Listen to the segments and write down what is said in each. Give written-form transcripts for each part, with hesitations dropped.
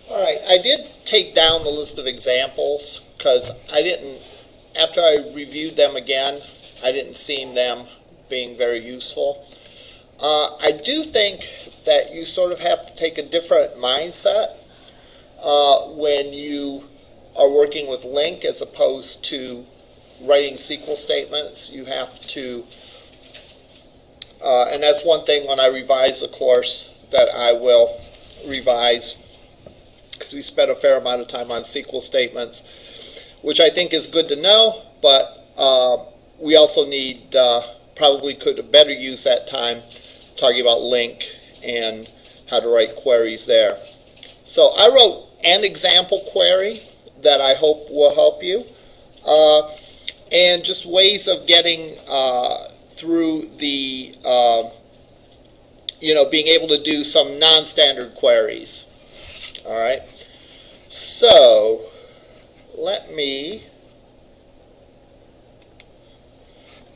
All right, I did take down the list of examples because I didn't, after I reviewed them again, I didn't see them being very useful. I do think that you sort of have to take a different mindset when you are working with Linq as opposed to writing SQL statements. You have to, and that's one thing when I revise the course that I will revise, because we spent a fair amount of time on SQL statements, which I think is good to know, but we also need, probably could better use that time talking about Linq and how to write queries there. So I wrote an example query that I hope will help you, and just ways of getting through the, being able to do some non-standard queries. All right, so let me,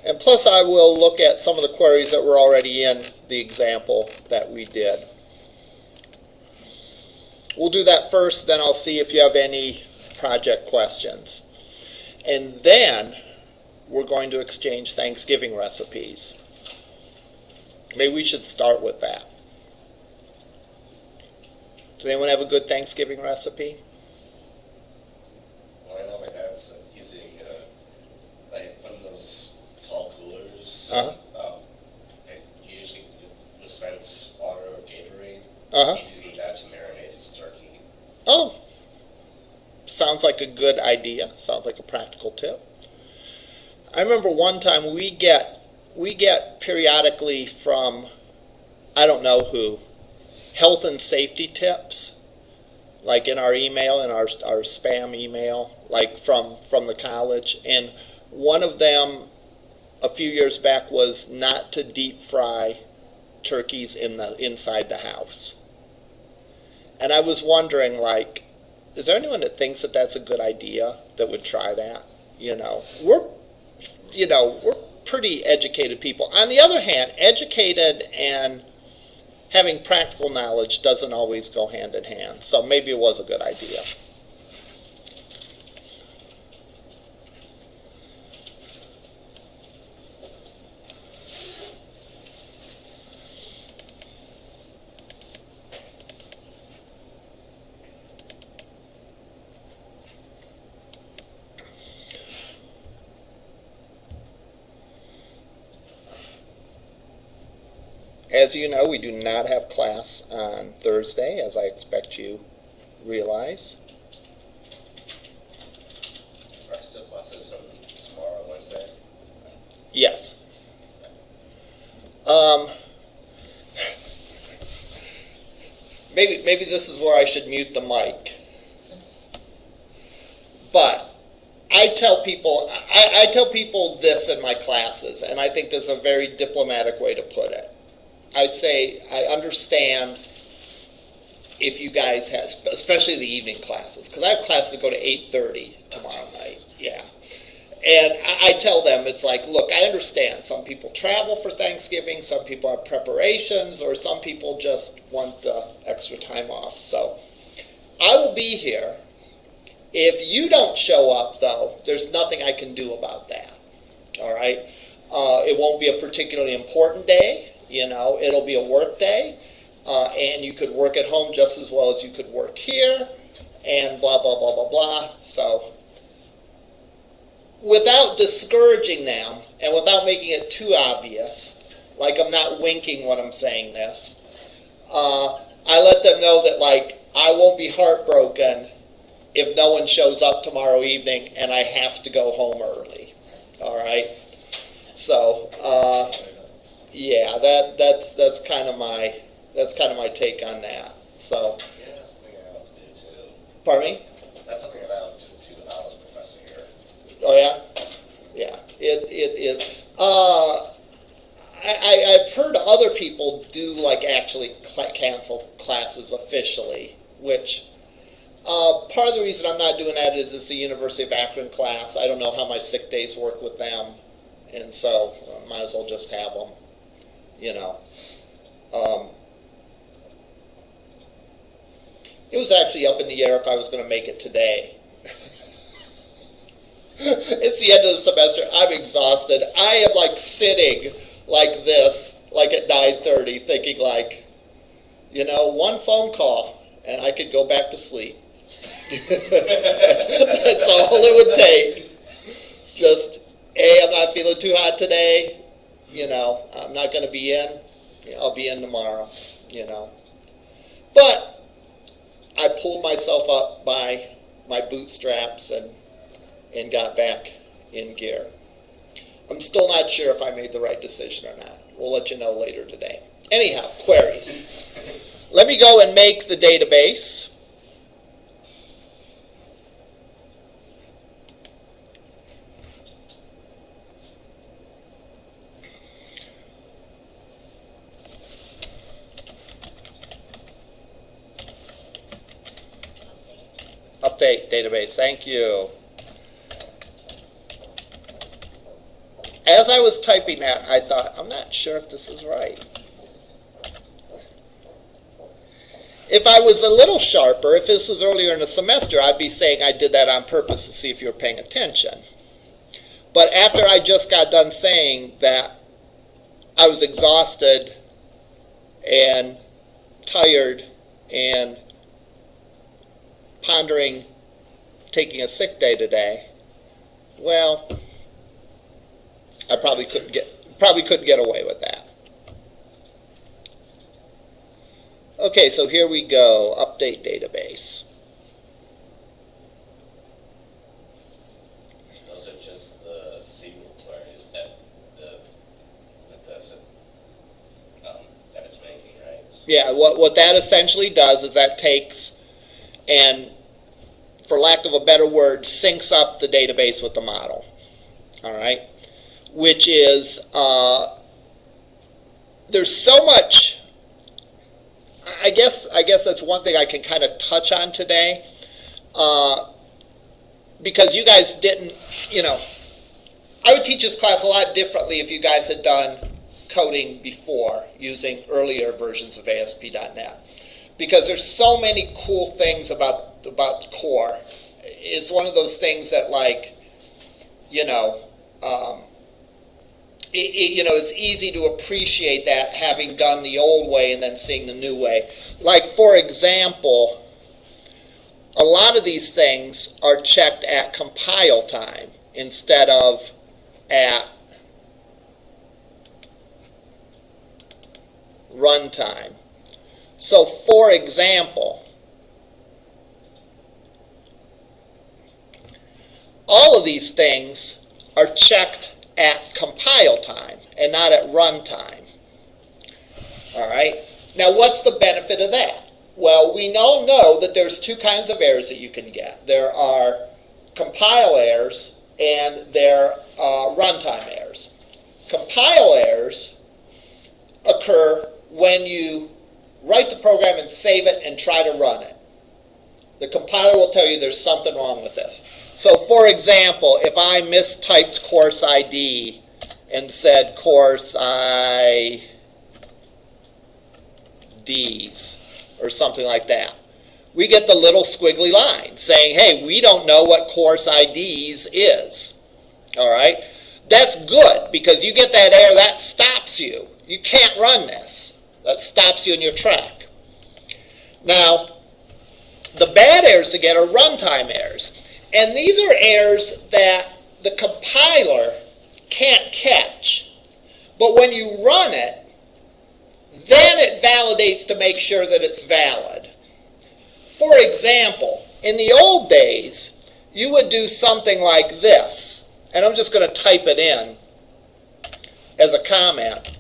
and plus I will look at some of the queries that were already in the example that we did. We'll do that first, then I'll see if you have any project questions. And then we're going to exchange Thanksgiving recipes. Maybe we should start with that. Does anyone have a good Thanksgiving recipe? Well, I know my dad's using like one of those tall coolers. Uh-huh. And he usually dispense water or Gatorade. Uh-huh. He's using that to marinate his turkey. Oh, sounds like a good idea. Sounds like a practical tip. I remember one time we get periodically from, I don't know who, health and safety tips, like in our email, in our spam email, like from the college. And one of them a few years back was not to deep fry turkeys inside the house. And I was wondering, like, is there anyone that thinks that that's a good idea that would try that? We're pretty educated people. On the other hand, educated and having practical knowledge doesn't always go hand in hand. So maybe it was a good idea. As you know, we do not have class on Thursday, as I expect you realize. Are still classes on tomorrow, Wednesday? Yes. Maybe this is where I should mute the mic. But I tell people this in my classes, and I think this is a very diplomatic way to put it. I say, I understand if you guys have, especially the evening classes, because I have classes that go to 8:30 tomorrow night. Yeah. And I tell them, it's like, look, I understand. Some people travel for Thanksgiving, some people have preparations, or some people just want the extra time off. So I will be here. If you don't show up, though, there's nothing I can do about that. All right? It won't be a particularly important day. It'll be a work day, and you could work at home just as well as you could work here, and blah, blah, blah, blah, blah. So without discouraging them, and without making it too obvious, like I'm not winking when I'm saying this, I let them know that, like, I won't be heartbroken if no one shows up tomorrow evening and I have to go home early. All right? So, yeah, that's kind of my take on that. So. Yeah, that's something I have to do too. Pardon me? That's something that I have to do too. I was a professor here. Oh yeah, yeah. It is. I've heard other people do actually cancel classes officially, which part of the reason I'm not doing that is it's a University of Akron class. I don't know how my sick days work with them, and so I might as well just have them. It was actually up in the air if I was going to make it today. It's the end of the semester. I'm exhausted. I am like sitting like this, like at 9:30, thinking like, one phone call and I could go back to sleep. That's all it would take. Just, I'm not feeling too hot today. I'm not going to be in. I'll be in tomorrow, But I pulled myself up by my bootstraps and got back in gear. I'm still not sure if I made the right decision or not. We'll let you know later today. Anyhow, queries. Let me go and make the database. Update database, thank you. As I was typing that, I thought, I'm not sure if this is right. If I was a little sharper, if this was earlier in the semester, I'd be saying I did that on purpose to see if you were paying attention. But after I just got done saying that I was exhausted and tired and pondering taking a sick day today, well, I probably couldn't get away with that. Okay, so here we go. Update database. Those are just the SQL queries that it's making, right? Yeah, what that essentially does is that takes and, for lack of a better word, syncs up the database with the model. All right? Which is, there's so much, I guess that's one thing I can kind of touch on today, because you guys didn't, I would teach this class a lot differently if you guys had done coding before using earlier versions of ASP.NET, because there's so many cool things about the core. It's one of those things that, like, it's easy to appreciate that having done the old way and then seeing the new way. Like, for example, a lot of these things are checked at compile time instead of at runtime. So, for example, all of these things are checked at compile time and not at runtime. All right? Now, what's the benefit of that? Well, we all know that there's two kinds of errors that you can get. There are compile errors and there are runtime errors. Compile errors occur when you write the program and save it and try to run it. The compiler will tell you there's something wrong with this. So, for example, if I mistyped course ID and said course IDs or something like that, we get the little squiggly line saying, hey, we don't know what course IDs is. All right? That's good, because you get that error, that stops you. You can't run this. That stops you in your track. Now, the bad errors to get are runtime errors. And these are errors that the compiler can't catch. But when you run it, then it validates to make sure that it's valid. For example, in the old days, you would do something like this. And I'm just going to type it in as a comment.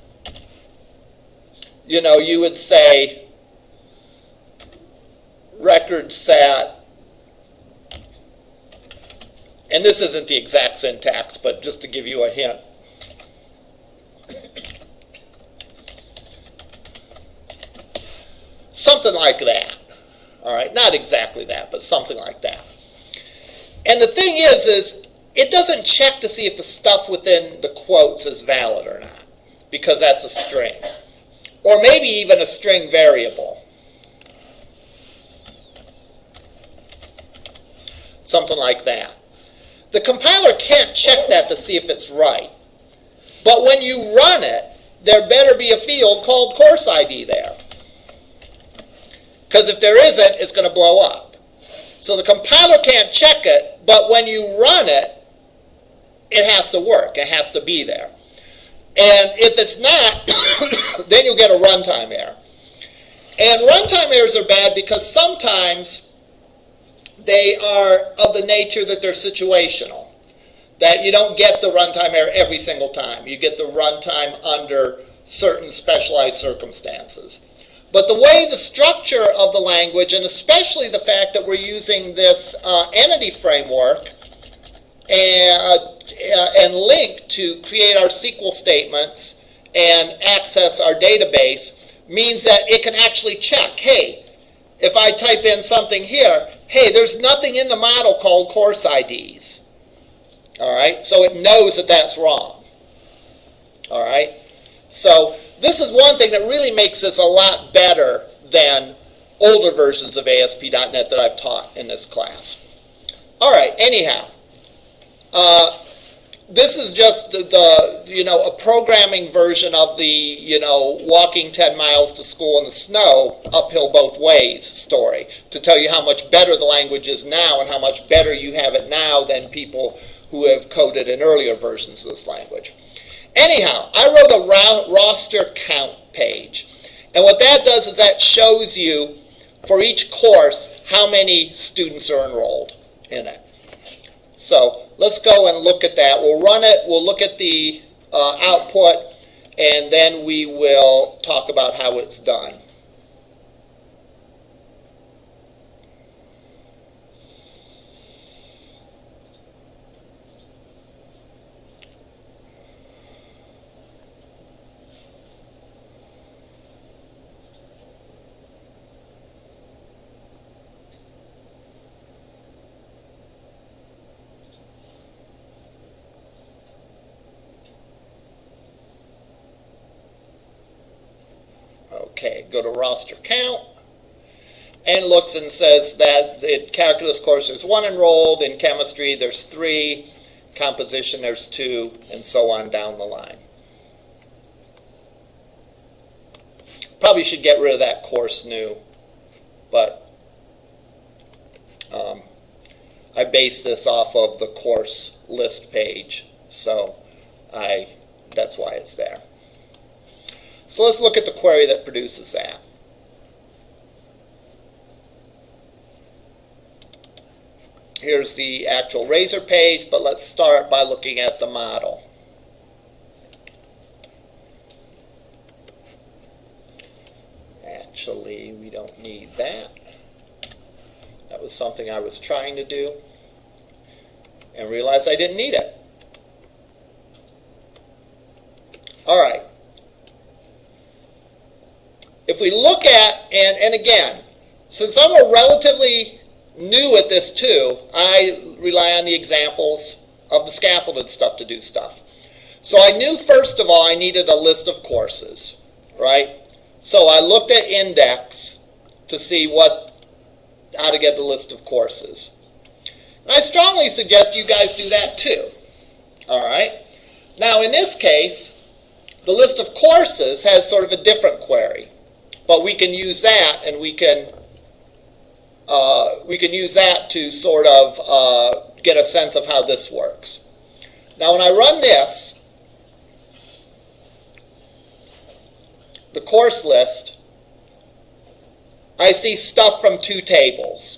You would say record set. And this isn't the exact syntax, but just to give you a hint. Something like that. All right, not exactly that, but something like that. And the thing is it doesn't check to see if the stuff within the quotes is valid or not, because that's a string. Or maybe even a string variable. something like that. The compiler can't check that to see if it's right. But when you run it, there better be a field called course ID there. Because if there isn't, it's going to blow up. So the compiler can't check it, but when you run it, it has to work. It has to be there. And if it's not, then you'll get a runtime error. And runtime errors are bad because sometimes they are of the nature that they're situational. That you don't get the runtime error every single time. You get the runtime under certain specialized circumstances. But the way the structure of the language, and especially the fact that we're using this entity framework and Linq to create our SQL statements and access our database, means that it can actually check, hey, if I type in something here, hey, there's nothing in the model called course IDs. All right, so it knows that that's wrong. All right, so this is one thing that really makes this a lot better than older versions of ASP.NET that I've taught in this class. All right, anyhow, this is just a programming version of the walking 10 miles to school in the snow, uphill both ways story, to tell you how much better the language is now and how much better you have it now than people who have coded in earlier versions of this language. Anyhow, I wrote a roster count page. And what that does is that shows you for each course how many students are enrolled in it. So let's go and look at that. We'll run it, we'll look at the output, and then we will talk about how it's done. Okay, go to roster count, and looks and says that in calculus course there's 1 enrolled, in chemistry there's 3, composition there's 2, and so on down the line. Probably should get rid of that course new, but I based this off of the course list page, so that's why it's there. So let's look at the query that produces that. Here's the actual Razor page, but let's start by looking at the model. Actually, we don't need that. That was something I was trying to do and realized I didn't need it. All right. If we look at, and again, since I'm a relatively new at this too, I rely on the examples of the scaffolded stuff to do stuff. So I knew first of all I needed a list of courses, right? So I looked at index to see how to get the list of courses. And I strongly suggest you guys do that too. All right? Now in this case, the list of courses has sort of a different query. But we can use that, and we can use that to sort of get a sense of how this works. Now, when I run this, the course list, I see stuff from 2 tables.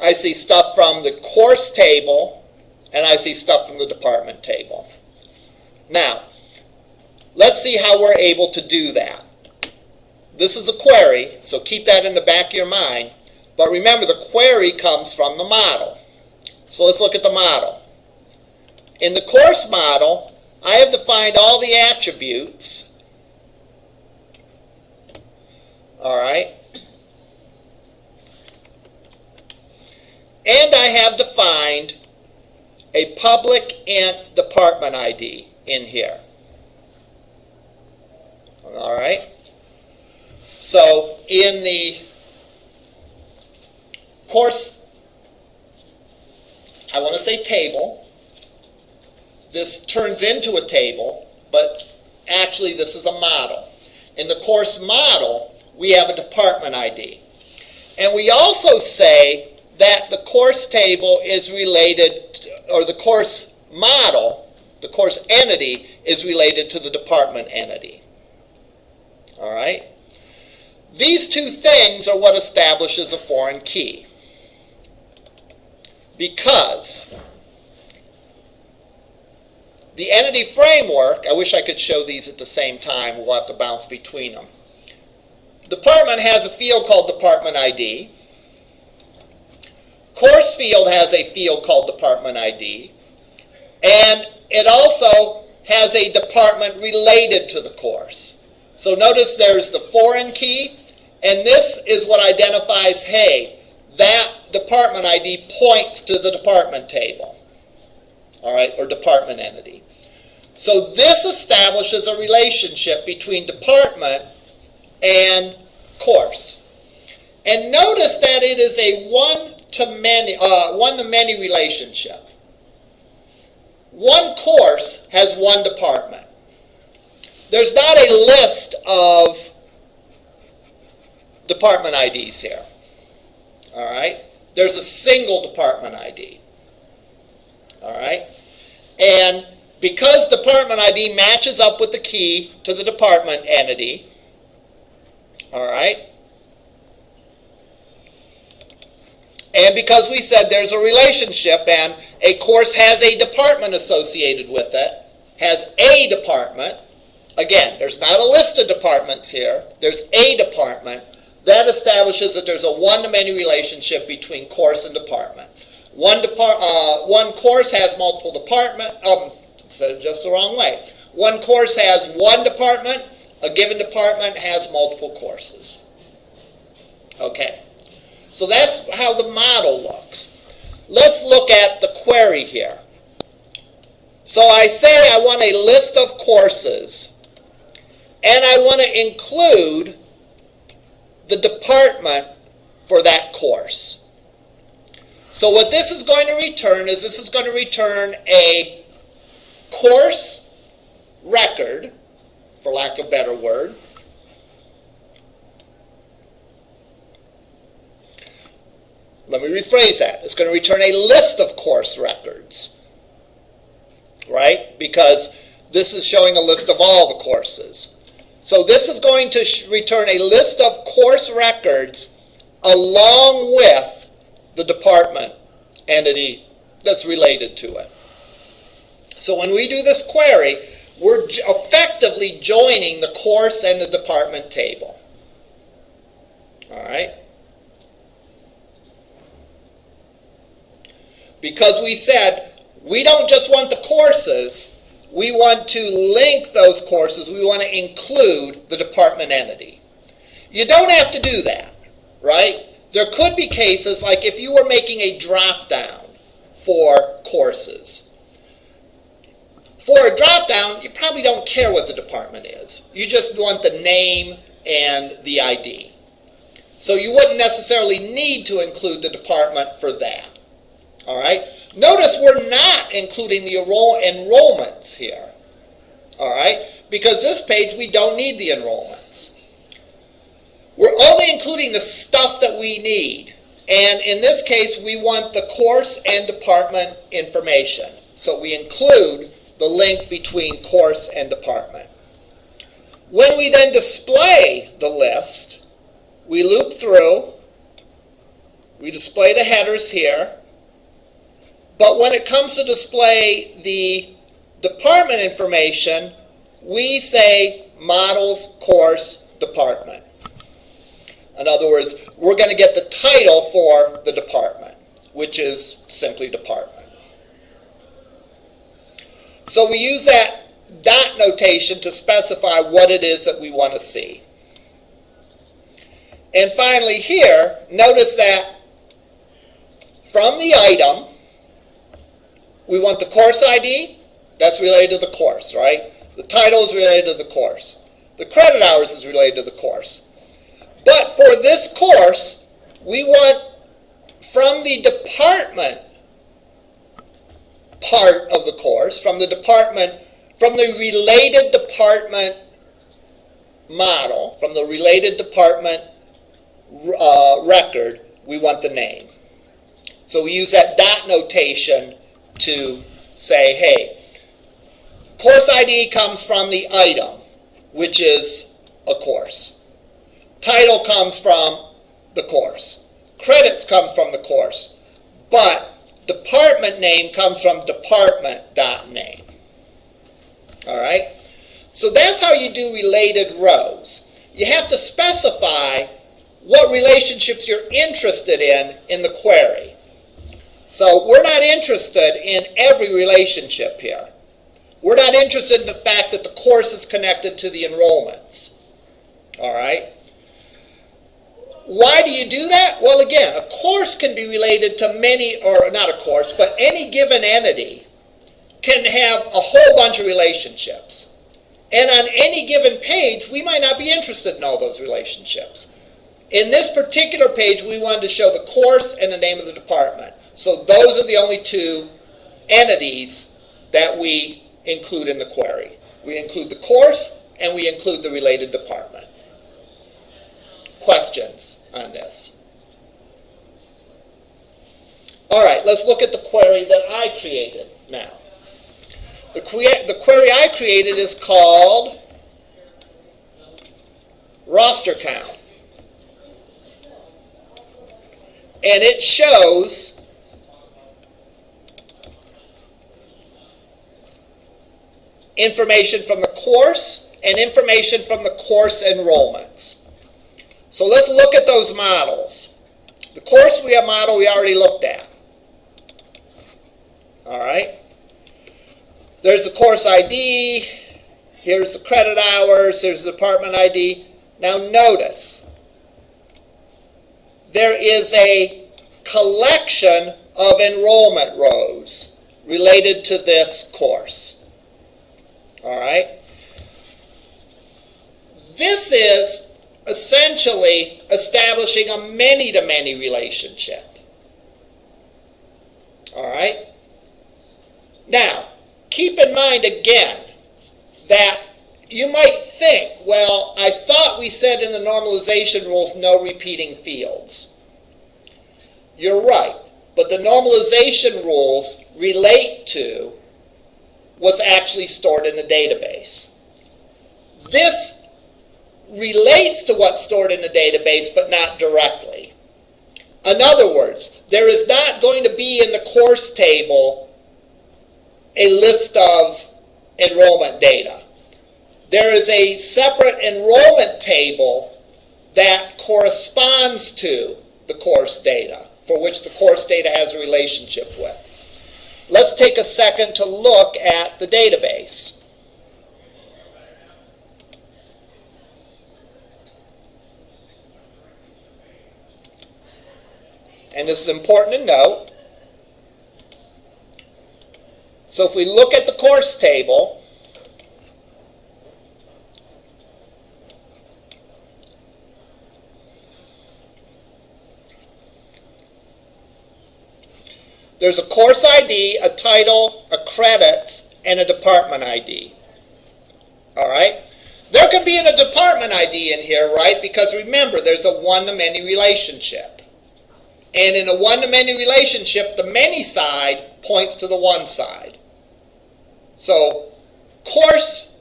I see stuff from the course table, and I see stuff from the department table. Now, let's see how we're able to do that. This is a query, so keep that in the back of your mind. But remember, the query comes from the model. So let's look at the model. In the course model, I have defined all the attributes. All right. And I have defined a public int department ID in here. All right? So in the course, I want to say table. This turns into a table, but actually this is a model. In the course model, we have a department ID. And we also say that the course table is related, or the course model, the course entity, is related to the department entity. All right? These two things are what establishes a foreign key. Because the entity framework, I wish I could show these at the same time, we'll have to bounce between them. Department has a field called department ID. Course field has a field called department ID. And it also has a department related to the course. So notice there's the foreign key, and this is what identifies, hey, that department ID points to the department table, all right, or department entity. So this establishes a relationship between department and course. And notice that it is a one-to-many relationship. One course has one department. There's not a list of department IDs here. All right? There's a single department ID. All right? And because department ID matches up with the key to the department entity, all right? And because we said there's a relationship and a course has a department associated with it, has a department, again, there's not a list of departments here, there's a department, that establishes that there's a one-to-many relationship between course and department. One course has multiple departments, said it just the wrong way. One course has one department, a given department has multiple courses. Okay, so that's how the model looks. Let's look at the query here. So I say I want a list of courses, and I want to include the department for that course. So what this is going to return is this is going to return a course record, for lack of a better word. Let me rephrase that. It's going to return a list of course records, right? Because this is showing a list of all the courses. So this is going to return a list of course records along with the department entity that's related to it. So when we do this query, we're effectively joining the course and the department table. All right? Because we said we don't just want the courses, we want to link those courses, we want to include the department entity. You don't have to do that, right? There could be cases like if you were making a drop-down for courses. For a drop-down, you probably don't care what the department is. You just want the name and the ID. So you wouldn't necessarily need to include the department for that. All right? Notice we're not including the enrollments here. All right? Because this page, we don't need the enrollments. We're only including the stuff that we need. And in this case, we want the course and department information. So we include the link between course and department. When we then display the list, we loop through, we display the headers here, but when it comes to display the department information, we say models, course, department. In other words, we're going to get the title for the department, which is simply department. So we use that dot notation to specify what it is that we want to see. And finally here, notice that from the item, we want the course ID, that's related to the course, right? The title is related to the course. The credit hours is related to the course. But for this course, we want from the department part of the course, from the related department model, from the related department record, we want the name. So we use that dot notation to say, hey, course ID comes from the item, which is a course. Title comes from the course. Credits come from the course. But department name comes from department.name. All right? So that's how you do related rows. You have to specify what relationships you're interested in the query. So we're not interested in every relationship here. We're not interested in the fact that the course is connected to the enrollments. All right? Why do you do that? Well, again, a course can be related to many, or not a course, but any given entity can have a whole bunch of relationships. And on any given page, we might not be interested in all those relationships. In this particular page, we wanted to show the course and the name of the department. So those are the only two entities that we include in the query. We include the course and we include the related department. Questions on this? All right, let's look at the query that I created now. The query I created is called roster count. And it shows information from the course and information from the course enrollments. So let's look at those models. The course model we already looked at. All right. There's the course ID. Here's the credit hours. Here's the department ID. Now notice, there is a collection of enrollment rows related to this course. All right? This is essentially establishing a many-to-many relationship. All right? Now, keep in mind again that you might think, well, I thought we said in the normalization rules no repeating fields. You're right, but the normalization rules relate to what's actually stored in the database. This relates to what's stored in the database, but not directly. In other words, there is not going to be in the course table a list of enrollment data. There is a separate enrollment table that corresponds to the course data, for which the course data has a relationship with. Let's take a second to look at the database. And this is important to note. So if we look at the course table, there's a course ID, a title, a credits, and a department ID. All right? There could be a department ID in here, right? Because remember, there's a one-to-many relationship. And in a one-to-many relationship, the many side points to the one side. So, course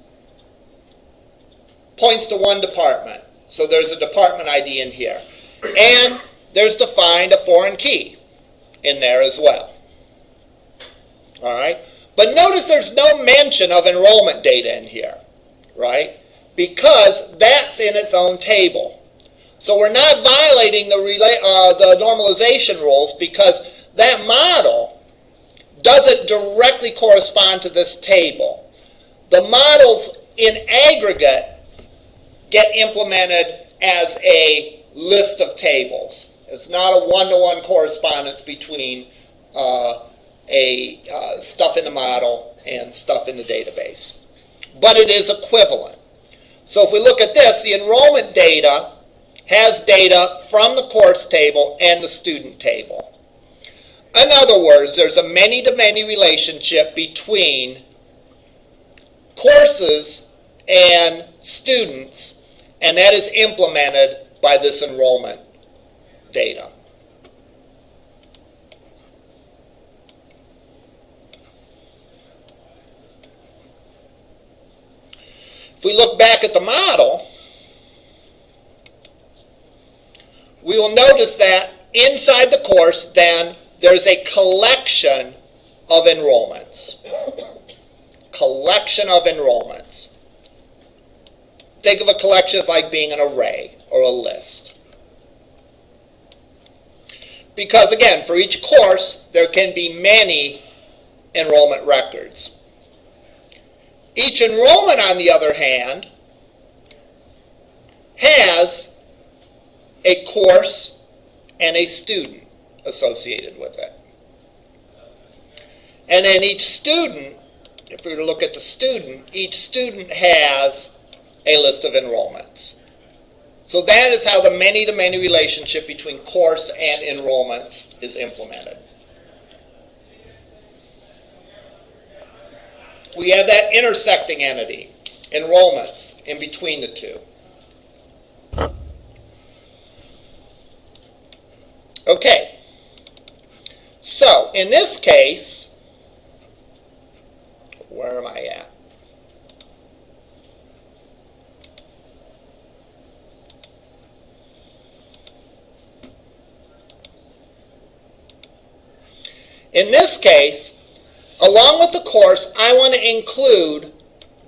points to one department. So there's a department ID in here. And there's defined a foreign key in there as well. All right? But notice there's no mention of enrollment data in here, right? Because that's in its own table. So we're not violating the normalization rules because that model doesn't directly correspond to this table. The models in aggregate get implemented as a list of tables. It's not a one-to-one correspondence between stuff in the model and stuff in the database. But it is equivalent. So if we look at this, the enrollment data has data from the course table and the student table. In other words, there's a many-to-many relationship between courses and students, and that is implemented by this enrollment data. If we look back at the model, we will notice that inside the course, then, there's a collection of enrollments. Collection of enrollments. Think of a collection as like being an array or a list. Because, again, for each course, there can be many enrollment records. Each enrollment, on the other hand, has a course and a student associated with it. And then each student, if we were to look at the student, each student has a list of enrollments. So that is how the many-to-many relationship between course and enrollments is implemented. We have that intersecting entity, enrollments, in between the two. Okay. So, in this case, where am I at? In this case, along with the course, I want to include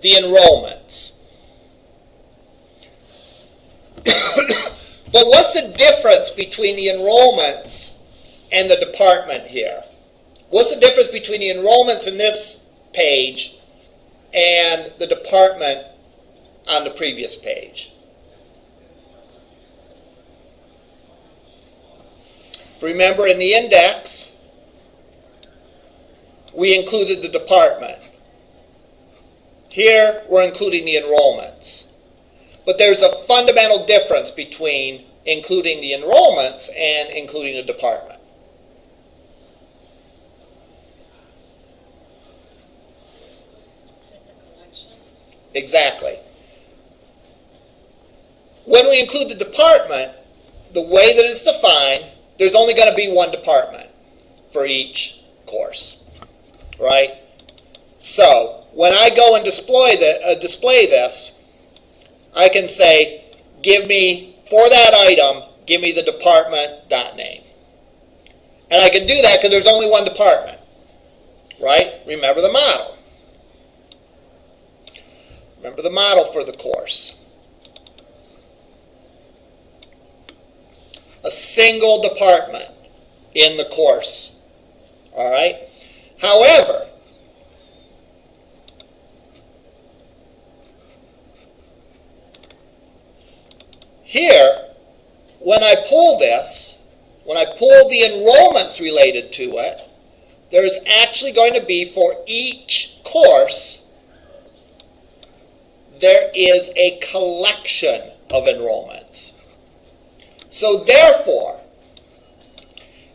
the enrollments. But what's the difference between the enrollments and the department here? What's the difference between the enrollments in this page and the department on the previous page? Remember, in the index, we included the department. Here, we're including the enrollments. But there's a fundamental difference between including the enrollments and including the department. Is it the collection? Exactly. When we include the department, the way that it's defined, there's only going to be one department for each course, right? So when I go and display this, I can say, give me, for that item, give me the department.name. And I can do that because there's only one department, right? Remember the model. Remember the model for the course. A single department in the course, all right? However, here, when I pull this, when I pull the enrollments related to it, there's actually going to be, for each course, there is a collection of enrollments. So therefore,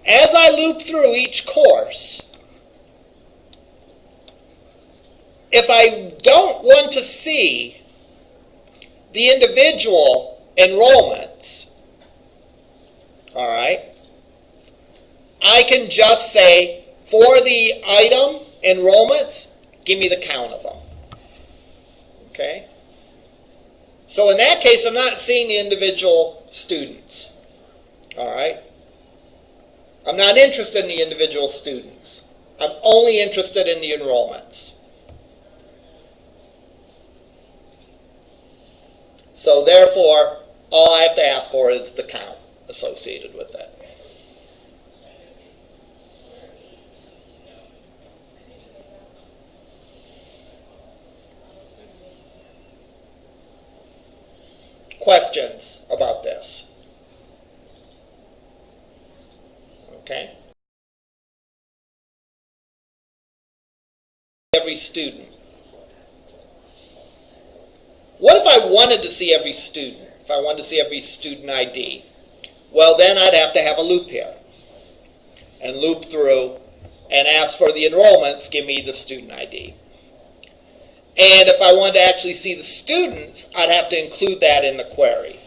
as I loop through each course, if I don't want to see the individual enrollments, all right, I can just say, for the item enrollments, give me the count of them. Okay? So in that case, I'm not seeing the individual students. All right? I'm not interested in the individual students. I'm only interested in the enrollments. So therefore, all I have to ask for is the count associated with it. Questions about this? Okay. Every student. What if I wanted to see every student, if I wanted to see every student ID, well, then I'd have to have a loop here and loop through and ask for the enrollments, give me the student ID. And if I wanted to actually see the students, I'd have to include that in the query.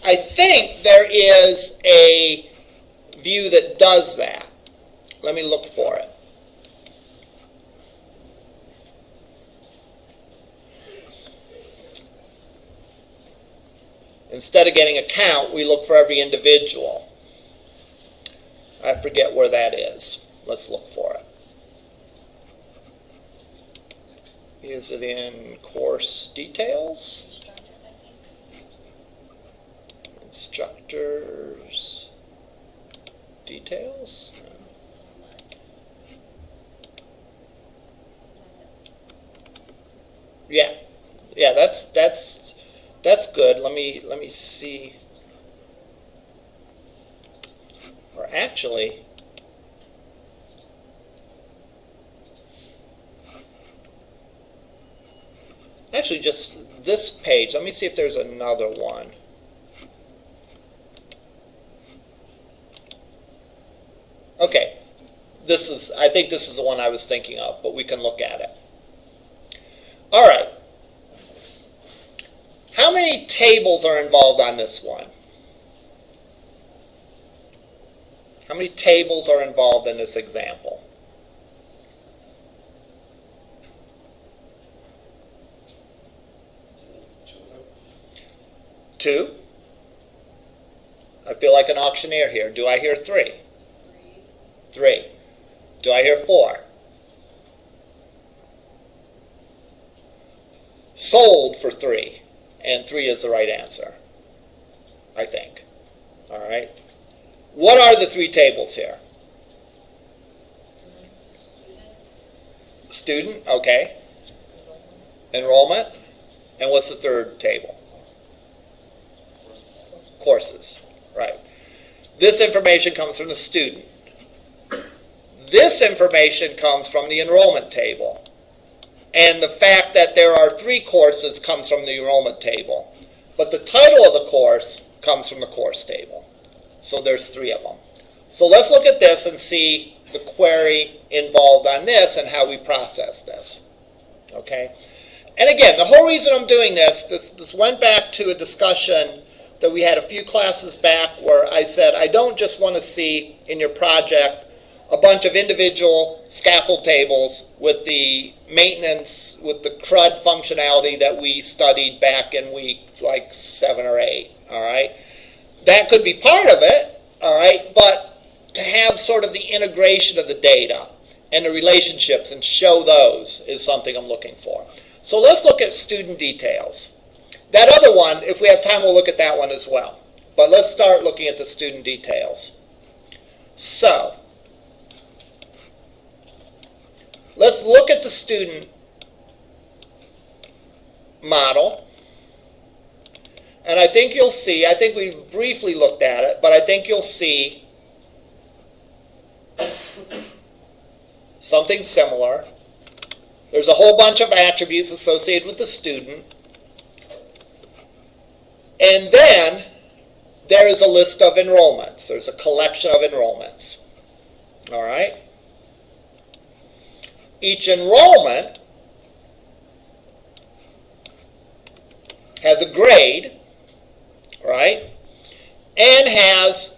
I think there is a view that does that. Let me look for it. Instead of getting a count, we look for every individual. I forget where that is. Let's look for it. Is it in course details? Instructors, I think. Instructors details? Yeah. Yeah, that's good. Let me see. Or actually, just this page. Let me see if there's another one. Okay. I think this is the one I was thinking of, but we can look at it. All right. How many tables are involved on this one? How many tables are involved in this example? Two. I feel like an auctioneer here. Do I hear three? Three. Do I hear four? Sold for three. And 3 is the right answer, I think. All right. What are the 3 tables here? Student, okay. Enrollment. And what's the 3rd table? Courses, right. This information comes from the student. This information comes from the enrollment table. And the fact that there are 3 courses comes from the enrollment table. But the title of the course comes from the course table. So there's 3 of them. So let's look at this and see the query involved on this and how we process this. Okay? And again, the whole reason I'm doing this went back to a discussion that we had a few classes back where I said, I don't just want to see in your project a bunch of individual scaffold tables with the maintenance, with the CRUD functionality that we studied back in week like 7 or 8, all right? That could be part of it, all right, but to have sort of the integration of the data and the relationships and show those is something I'm looking for. So let's look at student details. That other one, if we have time, we'll look at that one as well. But let's start looking at the student details. So, let's look at the student model. And I think you'll see, I think we briefly looked at it, but I think you'll see something similar. There's a whole bunch of attributes associated with the student. And then there is a list of enrollments. There's a collection of enrollments. All right? Each enrollment has a grade, right? And has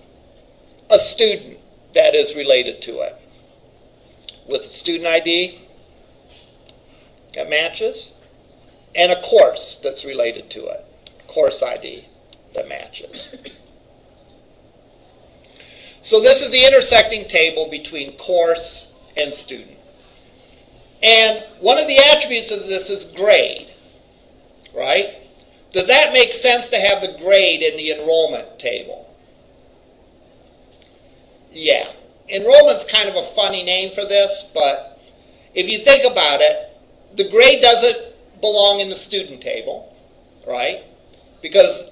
a student that is related to it with a student ID that matches and a course that's related to it, course ID that matches. So this is the intersecting table between course and student. And one of the attributes of this is grade, right? Does that make sense to have the grade in the enrollment table? Yeah. Enrollment's kind of a funny name for this, but if you think about it, the grade doesn't belong in the student table, right? Because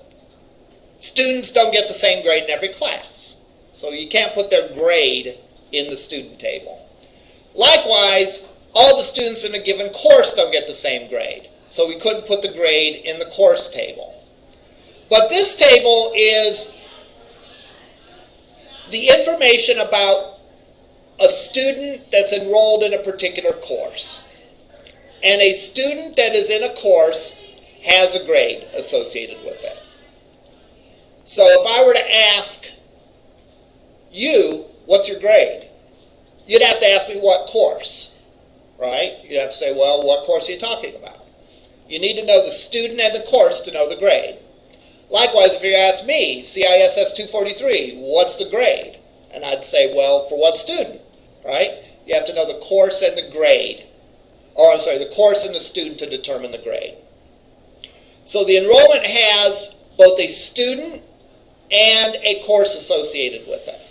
students don't get the same grade in every class. So you can't put their grade in the student table. Likewise, all the students in a given course don't get the same grade. So we couldn't put the grade in the course table. But this table is the information about a student that's enrolled in a particular course. And a student that is in a course has a grade associated with it. So if I were to ask you, what's your grade? You'd have to ask me what course, right? You'd have to say, well, what course are you talking about? You need to know the student and the course to know the grade. Likewise, if you ask me, CISS243, what's the grade? And I'd say, well, for what student, right? You have to know the course and the grade. Or, I'm sorry, the course and the student to determine the grade. So the enrollment has both a student and a course associated with it.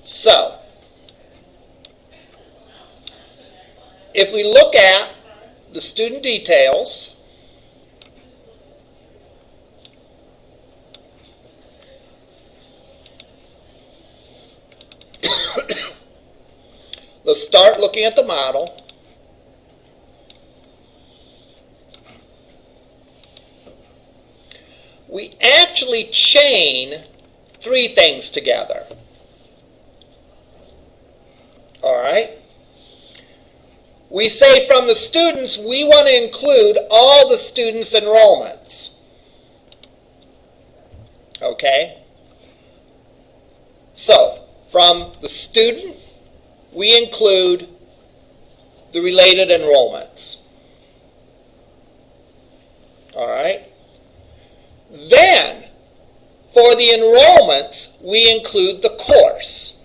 So, if we look at the student details, let's start looking at the model. We actually chain three things together. All right? We say from the students, we want to include all the students' enrollments. Okay? So, from the student, we include the related enrollments. All right? Then, for the enrollments, we include the course.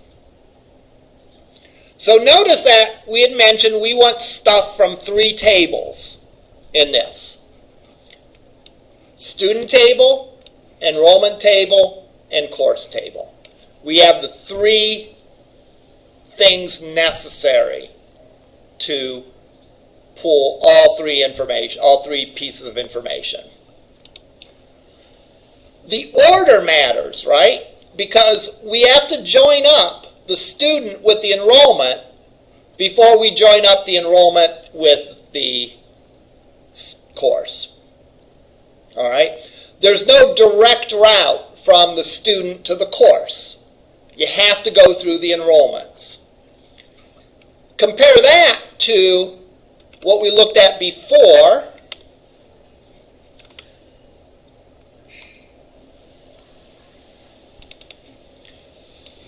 So notice that we had mentioned we want stuff from three tables in this. Student table, enrollment table, and course table. We have the three things necessary to pull all three pieces of information. The order matters, right? Because we have to join up the student with the enrollment before we join up the enrollment with the course. All right? There's no direct route from the student to the course. You have to go through the enrollments. Compare that to what we looked at before,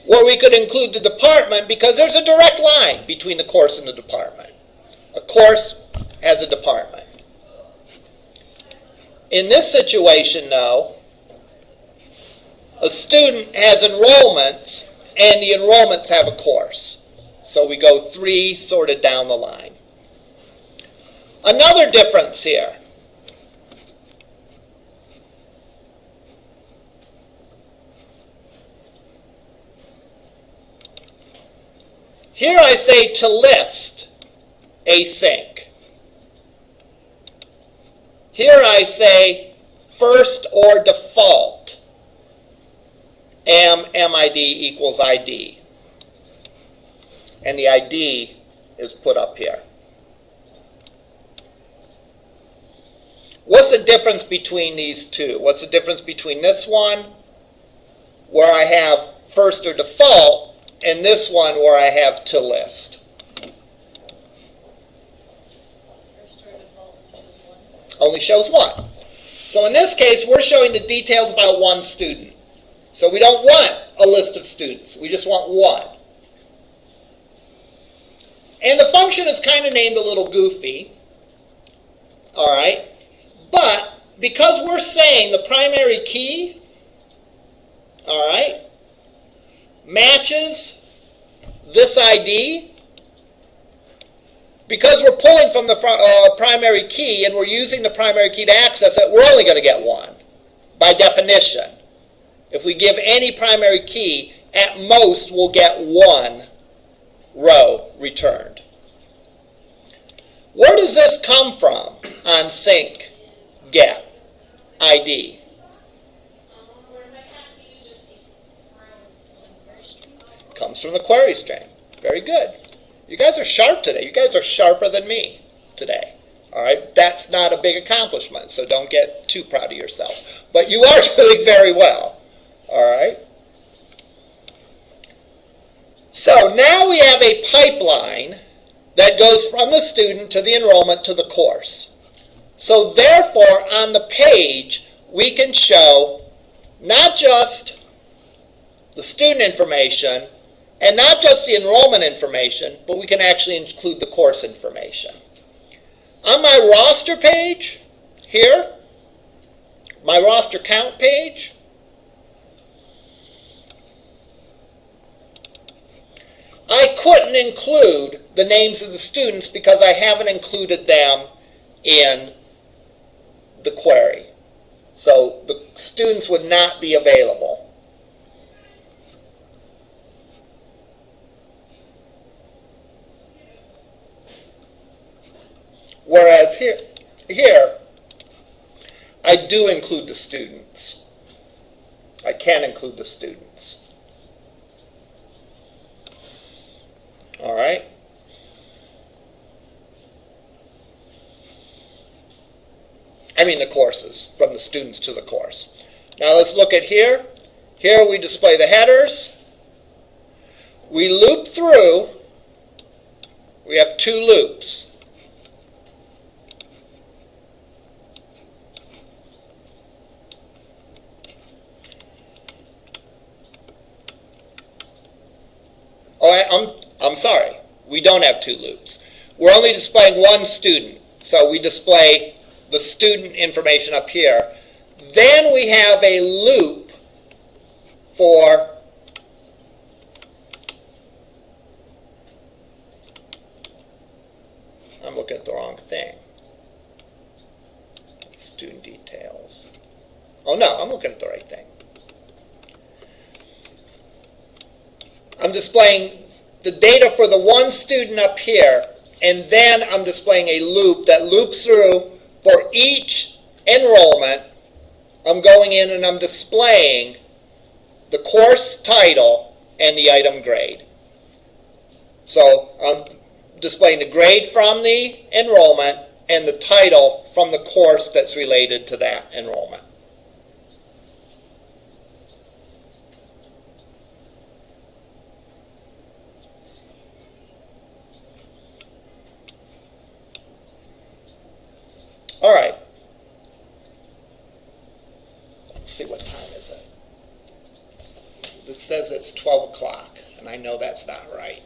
where we could include the department because there's a direct line between the course and the department. A course has a department. In this situation, though, a student has enrollments and the enrollments have a course. So we go three sorted down the line. Another difference here. Here I say to list async. Here I say first or default MID equals ID. And the ID is put up here. What's the difference between these two? What's the difference between this one, where I have first or default, and this one where I have to list? First or default Only shows one. So in this case, we're showing the details about one student. So we don't want a list of students. We just want one. And the function is kind of named a little goofy. All right? But because we're saying the primary key, all right, matches this ID, because we're pulling from the primary key and we're using the primary key to access it, we're only going to get one, by definition. If we give any primary key, at most we'll get one row returned. Where does this come from on sync get ID? Comes from the query string. Very good. You guys are sharp today. You guys are sharper than me today. All right, that's not a big accomplishment, so don't get too proud of yourself. But you are doing very well. All right. So now we have a pipeline that goes from the student to the enrollment to the course. So therefore, on the page, we can show not just the student information and not just the enrollment information, but we can actually include the course information. On my roster page here, my roster count page, I couldn't include the names of the students because I haven't included them in the query. So the students would not be available. Whereas here, I do include the students. I can include the students. All right? I mean the courses, from the students to the course. Now let's look at here. Here we display the headers. We loop through. We have two loops. Oh, I'm sorry. We don't have two loops. We're only displaying one student. So we display the student information up here. Then we have a loop for I'm looking at the wrong thing. Student details. Oh no, I'm looking at the right thing. I'm displaying the data for the one student up here, and then I'm displaying a loop that loops through for each enrollment. I'm going in and I'm displaying the course title and the item grade. So I'm displaying the grade from the enrollment and the title from the course that's related to that enrollment. All right. Let's see, what time is it? This says it's 12 o'clock, and I know that's not right.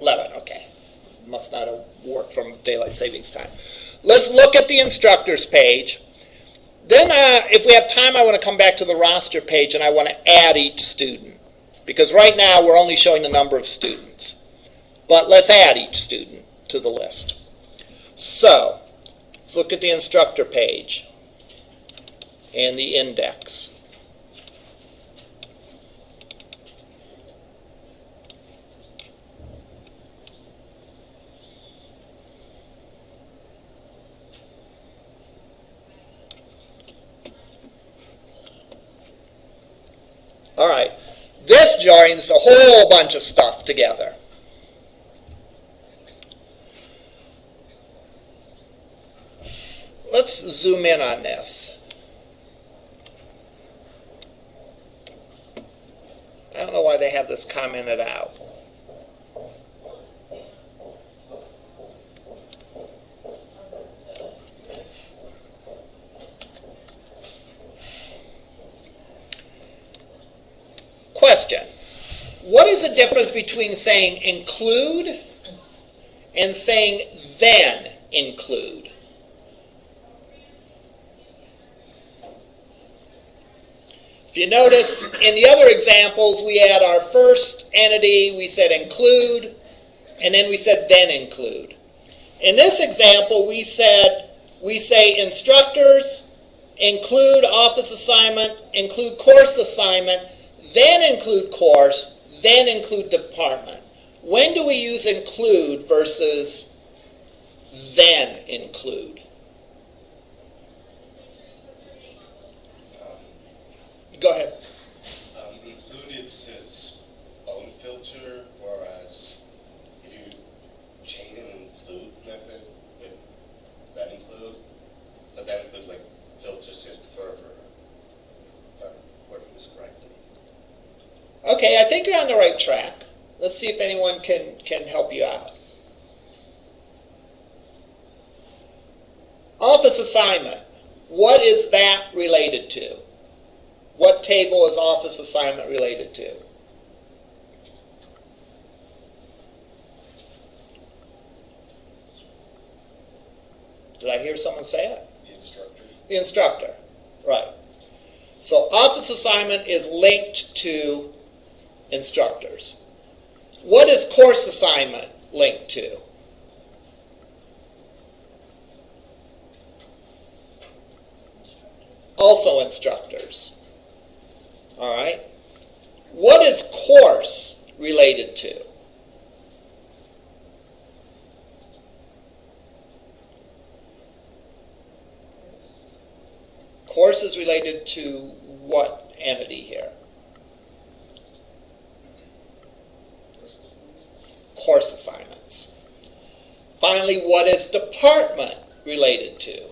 11, okay. Must not have worked from daylight savings time. Let's look at the instructors page. Then, if we have time, I want to come back to the roster page, and I want to add each student. Because right now, we're only showing the number of students. But let's add each student to the list. So, let's look at the instructor page and the index. All right, this joins a whole bunch of stuff together. Let's zoom in on this. I don't know why they have this commented out. Question. What is the difference between saying include and saying then include? If you notice, in the other examples, we had our first entity, we said include, and then we said then include. In this example, we say instructors, include office assignment, include course assignment, then include course, then include department. When do we use include versus then include? Go ahead. Included its own filter, whereas if you chain an include method with Okay, I think you're on the right track. Let's see if anyone can help you out. Office assignment. What is that related to? What table is office assignment related to? Did I hear someone say it? The instructor. The instructor, right. So office assignment is linked to instructors. What is course assignment linked to? Also instructors. All right. What is course related to? Course is related to what entity here? Course assignments. Finally, what is department related to?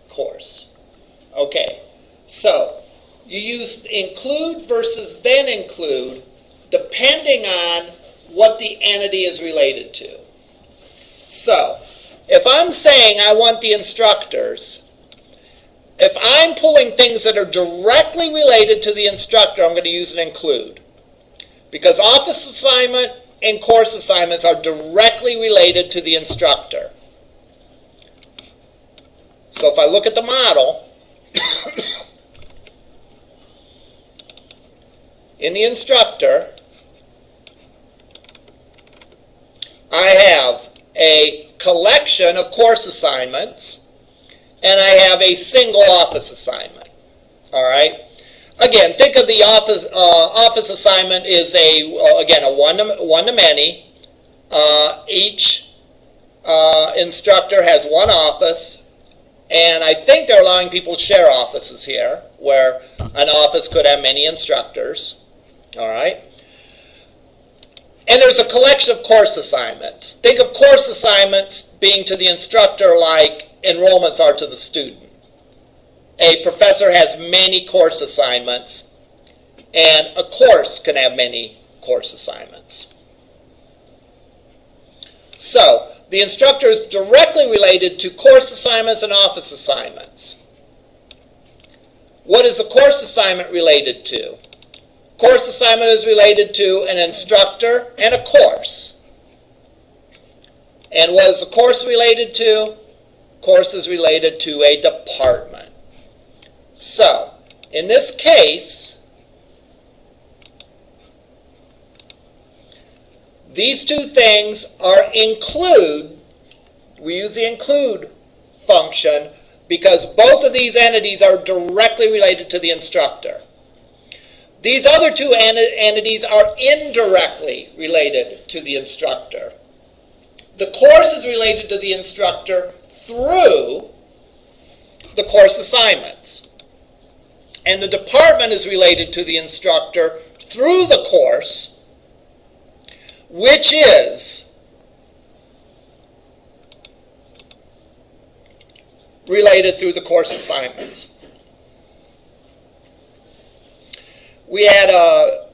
Course. Okay, so you use include versus then include depending on what the entity is related to. So, if I'm saying I want the instructors, if I'm pulling things that are directly related to the instructor, I'm going to use an include. Because office assignment and course assignments are directly related to the instructor. So if I look at the model, in the instructor, I have a collection of course assignments, and I have a single office assignment. All right. Again, think of the office assignment is again a one to many. Each instructor has one office, and I think they're allowing people to share offices here, where an office could have many instructors. All right. And there's a collection of course assignments. Think of course assignments being to the instructor like enrollments are to the student. A professor has many course assignments, and a course can have many course assignments. So, the instructor is directly related to course assignments and office assignments. What is a course assignment related to? Course assignment is related to an instructor and a course. And what is the course related to? Course is related to a department. So, in this case, these two things are include. We use the include function because both of these entities are directly related to the instructor. These other two entities are indirectly related to the instructor. The course is related to the instructor through the course assignments. And the department is related to the instructor through the course, which is related through the course assignments. We had a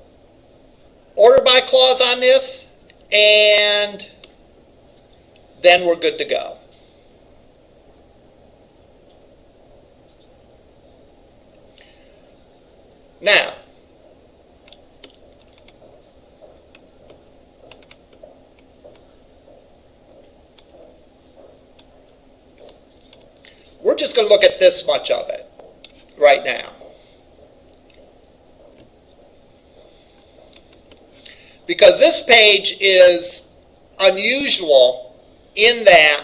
order by clause on this, and then we're good to go. Now, we're just going to look at this much of it right now. Because this page is unusual in that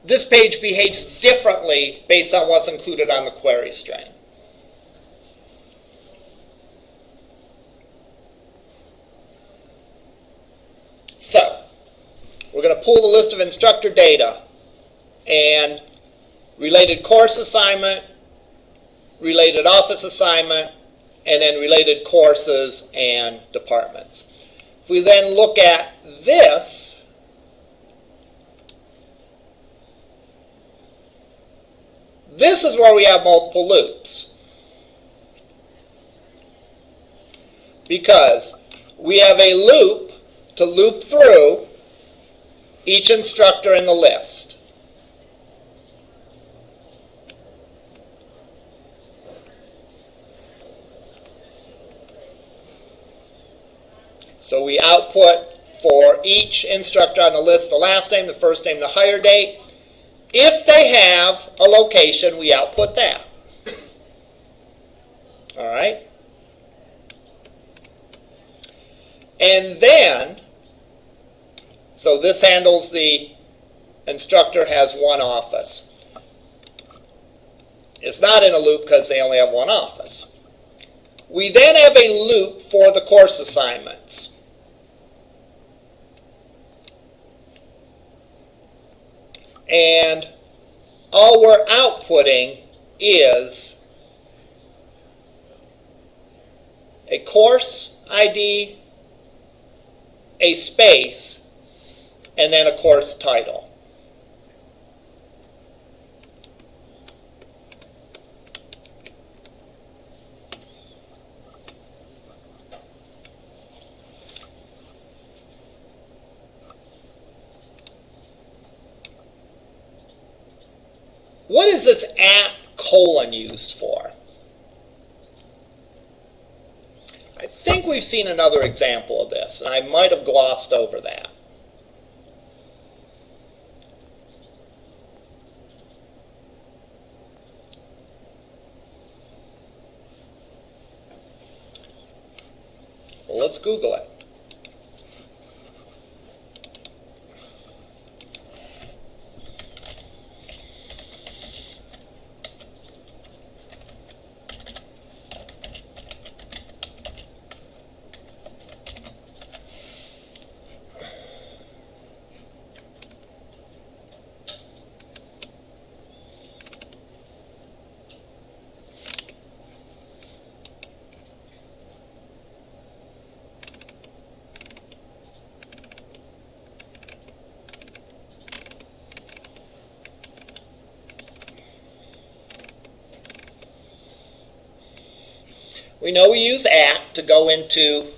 this page behaves differently based on what's included on the query string. So, we're going to pull the list of instructor data and related course assignment, related office assignment, and then related courses and departments. If we then look at this, this is where we have multiple loops. because we have a loop to loop through each instructor in the list. So we output for each instructor on the list the last name, the first name, the hire date. If they have a location, we output that. All right? And then, so this handles the instructor has one office. It's not in a loop because they only have one office. We then have a loop for the course assignments. And all we're outputting is a course ID, a space, and then a course title. What is this @ used for? I think we've seen another example of this, and I might have glossed over that. Well, let's Google it. We know we use @ to go into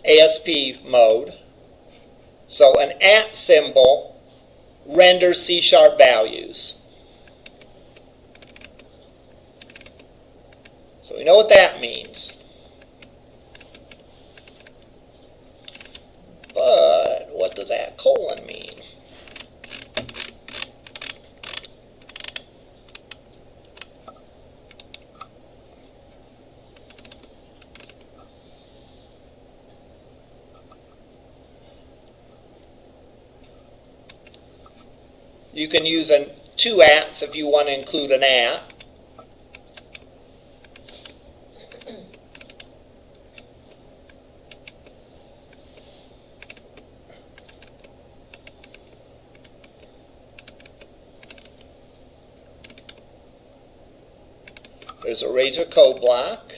ASP mode. So an @ symbol renders C# values. So we know what that means. But what does @ mean? You can use two ats if you want to include an @ There's a razor code block.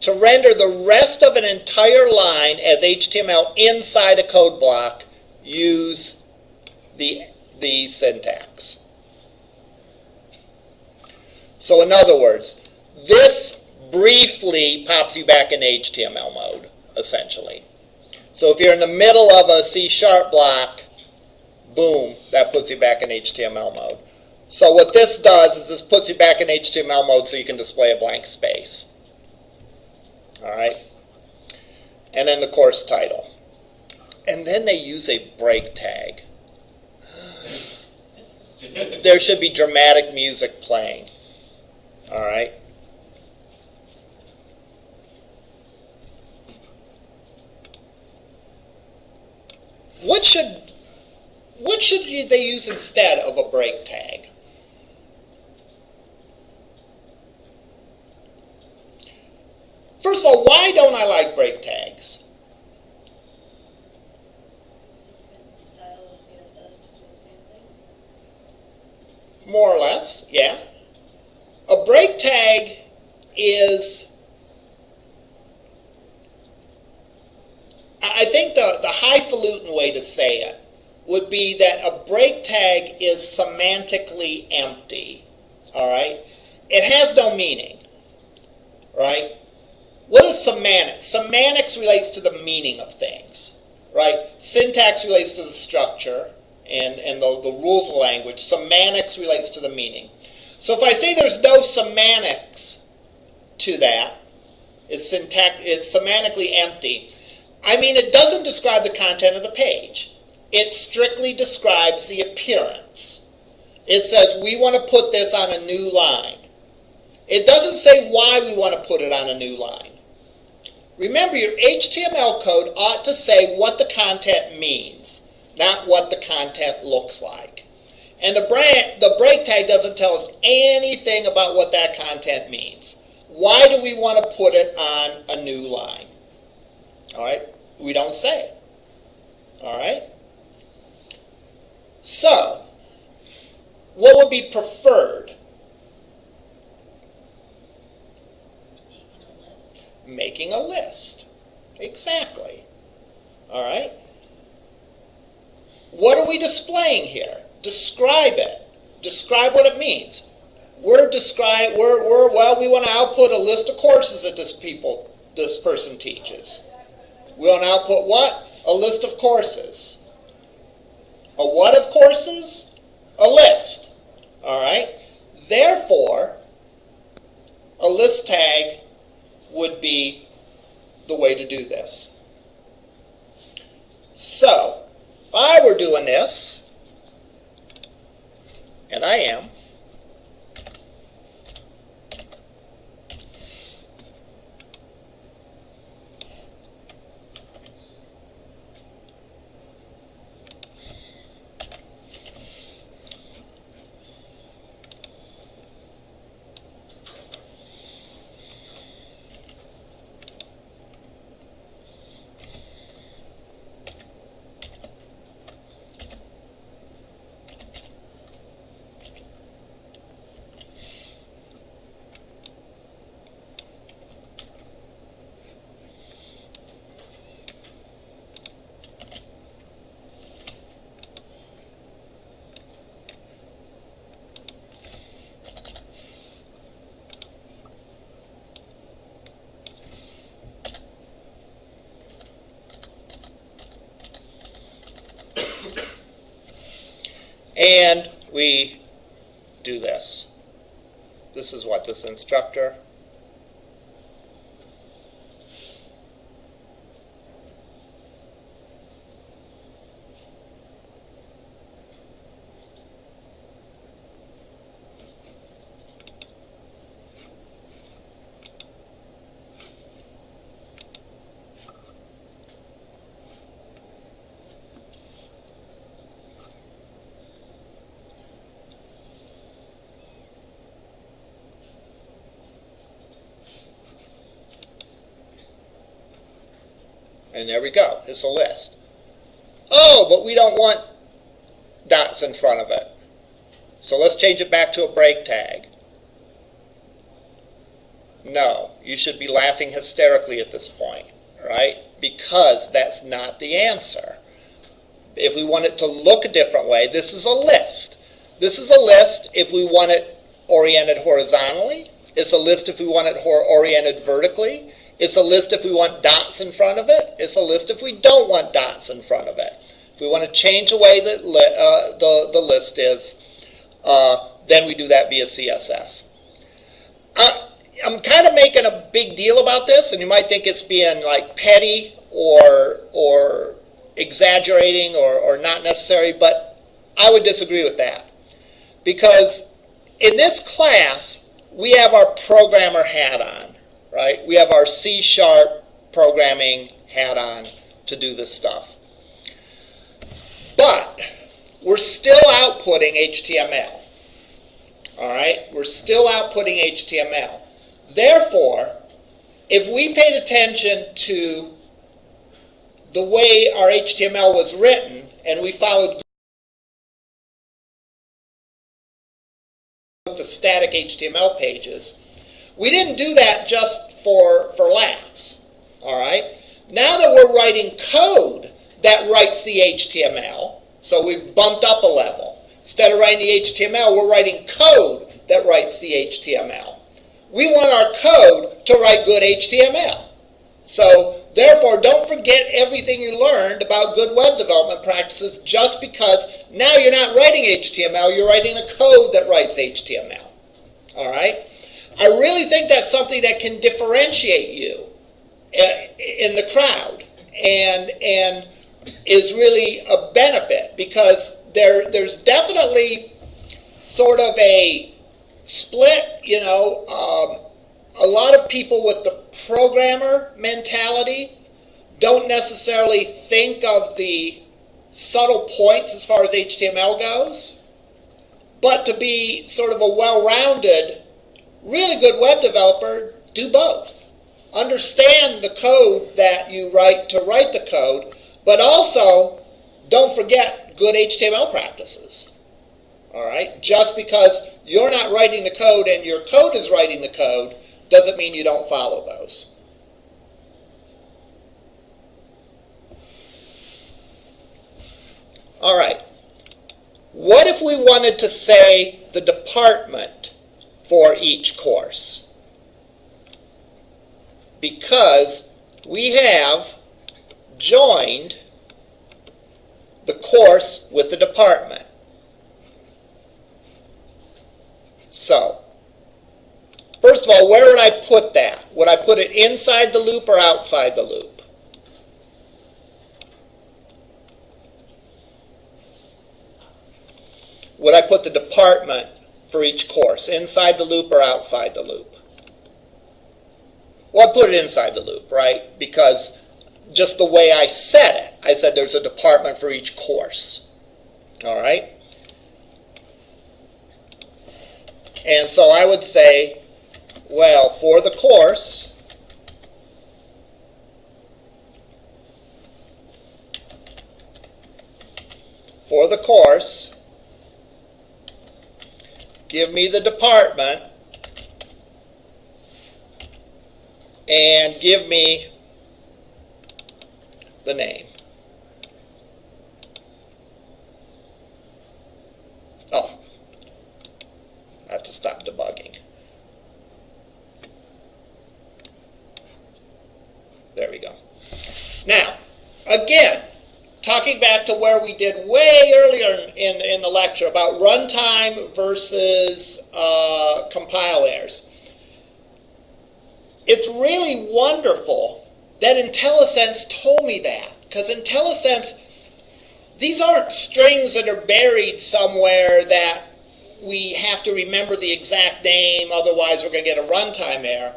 To render the rest of an entire line as HTML inside a code block, use the syntax. So in other words, this briefly pops you back in HTML mode, essentially. So if you're in the middle of a C# block, boom, that puts you back in HTML mode. So what this does is this puts you back in HTML mode so you can display a blank space. All right, and then the course title. And then they use a break tag. There should be dramatic music playing. All right. What should they use instead of a break tag? First of all, why don't I like break tags? Style of CSS to do the same thing. More or less, yeah. A break tag is, I think the highfalutin way to say it would be that a break tag is semantically empty. All right? It has no meaning. Right? What is semantics? Semantics relates to the meaning of things. Right? Syntax relates to the structure and the rules of language. Semantics relates to the meaning. So if I say there's no semantics to that, it's semantically empty, I mean it doesn't describe the content of the page. It strictly describes the appearance. It says we want to put this on a new line. It doesn't say why we want to put it on a new line. Remember, your HTML code ought to say what the content means, not what the content looks like. And the break tag doesn't tell us anything about what that content means. Why do we want to put it on a new line? All right? We don't say. All right? So, what would be preferred? Making a list. Exactly. All right? What are we displaying here? Describe it. Describe what it means. We want to output a list of courses that this person teaches. We want to output what? A list of courses. A what of courses? A list. All right? Therefore, a list tag would be the way to do this. So, if I were doing this, and I am, and we do this. This is what? This instructor. And there we go. It's a list. Oh, but we don't want dots in front of it. So let's change it back to a break tag. No, you should be laughing hysterically at this point, right? Because that's not the answer. If we want it to look a different way, this is a list. This is a list if we want it oriented horizontally. It's a list if we want it oriented vertically. It's a list if we want dots in front of it. It's a list if we don't want dots in front of it. If we want to change the way that the list is, then we do that via CSS. I'm kind of making a big deal about this, and you might think it's being like petty or exaggerating or not necessary, but I would disagree with that. Because in this class, we have our programmer hat on. Right? We have our C# programming hat on to do this stuff. But we're still outputting HTML. All right? We're still outputting HTML. Therefore, if we paid attention to the way our HTML was written and we followed the static HTML pages, we didn't do that just for laughs, all right? Now that we're writing code that writes the HTML, So we've bumped up a level. Instead of writing the HTML, we're writing code that writes the HTML. We want our code to write good HTML. So therefore, don't forget everything you learned about good web development practices just because now you're not writing HTML, you're writing a code that writes HTML. All right? I really think that's something that can differentiate you in the crowd and is really a benefit, because there's definitely sort of a split, a lot of people with the programmer mentality don't necessarily think of the subtle points as far as HTML goes, but to be sort of a well-rounded, really good web developer, do both. Understand the code that you write to write the code, but also don't forget good HTML practices. All right? Just because you're not writing the code and your code is writing the code doesn't mean you don't follow those. All right. What if we wanted to say the department for each course? Because we have joined the course with the department. So, first of all, where would I put that? Would I put it inside the loop or outside the loop? Would I put the department for each course inside the loop or outside the loop? Well, I put it inside the loop, right? Because just the way I said it, I said there's a department for each course. All right? And so I would say, well, for the course, give me the department and give me the name. Oh, I have to stop debugging. There we go. Now, again, talking back to where we did way earlier in the lecture about runtime versus compile errors. It's really wonderful that IntelliSense told me that, because IntelliSense, these aren't strings that are buried somewhere that we have to remember the exact name, otherwise we're going to get a runtime error.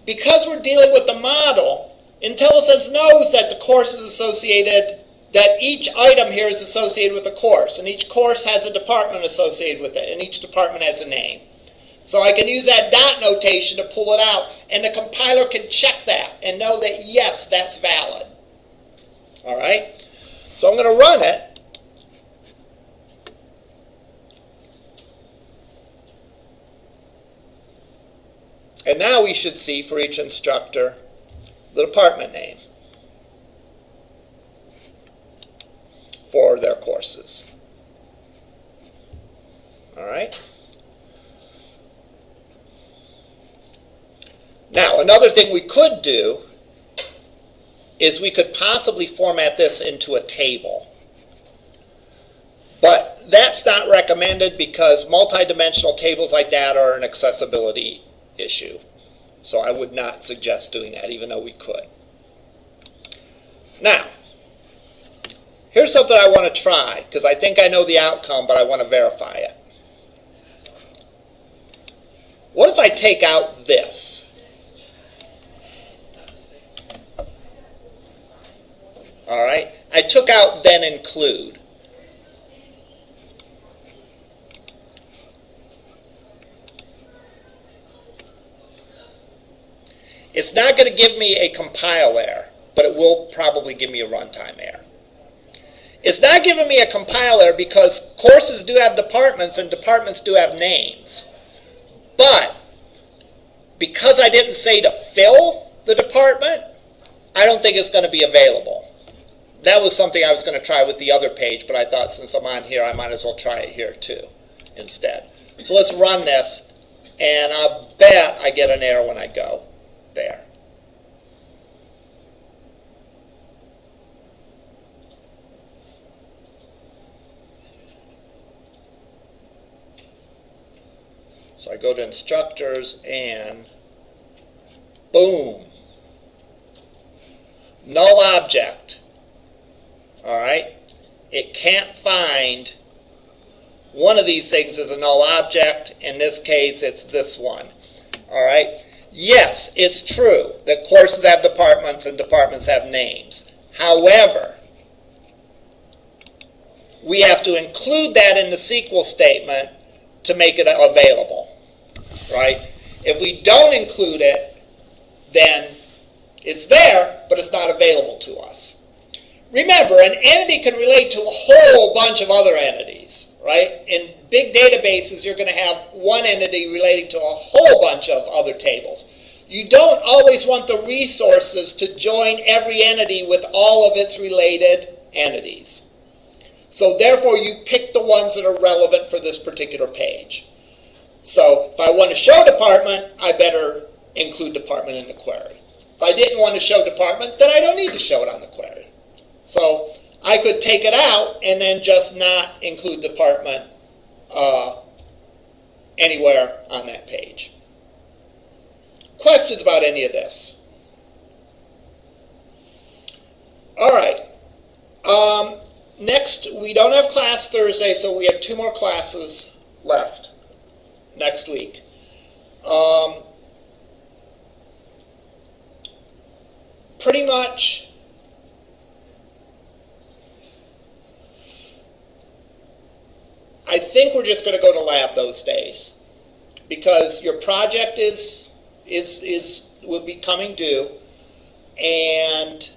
Because we're dealing with the model, IntelliSense knows that the course is associated, that each item here is associated with a course, and each course has a department associated with it, and each department has a name. So I can use that dot notation to pull it out, and the compiler can check that and know that, yes, that's valid. All right? So I'm going to run it. And now we should see for each instructor the department name for their courses. All right? Now, another thing we could do is we could possibly format this into a table. But that's not recommended because multi-dimensional tables like that are an accessibility issue. So I would not suggest doing that, even though we could. Now, here's something I want to try, because I think I know the outcome, but I want to verify it. What if I take out this? All right, I took out then include. It's not going to give me a compile error, but it will probably give me a runtime error. It's not giving me a compile error because courses do have departments and departments do have names. But because I didn't say to fill the department, I don't think it's going to be available. that was something I was going to try with the other page, but I thought since I'm on here, I might as well try it here too instead. So let's run this, and I'll bet I get an error when I go there. So I go to instructors and boom. Null object. All right? It can't find one of these things as a null object. In this case, it's this one. All right? Yes, it's true that courses have departments and departments have names. However, we have to include that in the SQL statement to make it available. Right? If we don't include it, then it's there, but it's not available to us. Remember, an entity can relate to a whole bunch of other entities, right? In big databases, you're going to have one entity relating to a whole bunch of other tables. You don't always want the resources to join every entity with all of its related entities. So therefore, you pick the ones that are relevant for this particular page. So if I want to show department, I better include department in the query. If I didn't want to show department, then I don't need to show it on the query. So I could take it out and then just not include department anywhere on that page. Questions about any of this? All right. Next, we don't have class Thursday, so we have 2 more classes left next week. Pretty much I think we're just going to go to lab those days because your project will be coming due, and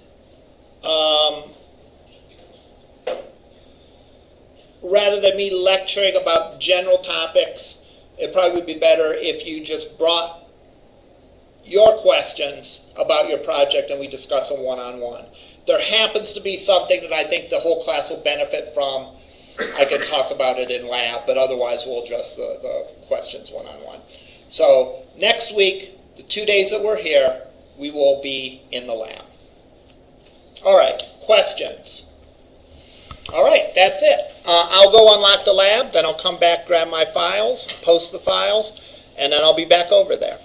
rather than me lecturing about general topics, it probably would be better if you just brought your questions about your project and we discuss them one-on-one. If there happens to be something that I think the whole class will benefit from, I can talk about it in lab, but otherwise we'll address the questions one-on-one. So next week, the 2 days that we're here, we will be in the lab. All right, questions? All right, that's it. I'll go unlock the lab, then I'll come back, grab my files, post the files, and then I'll be back over there.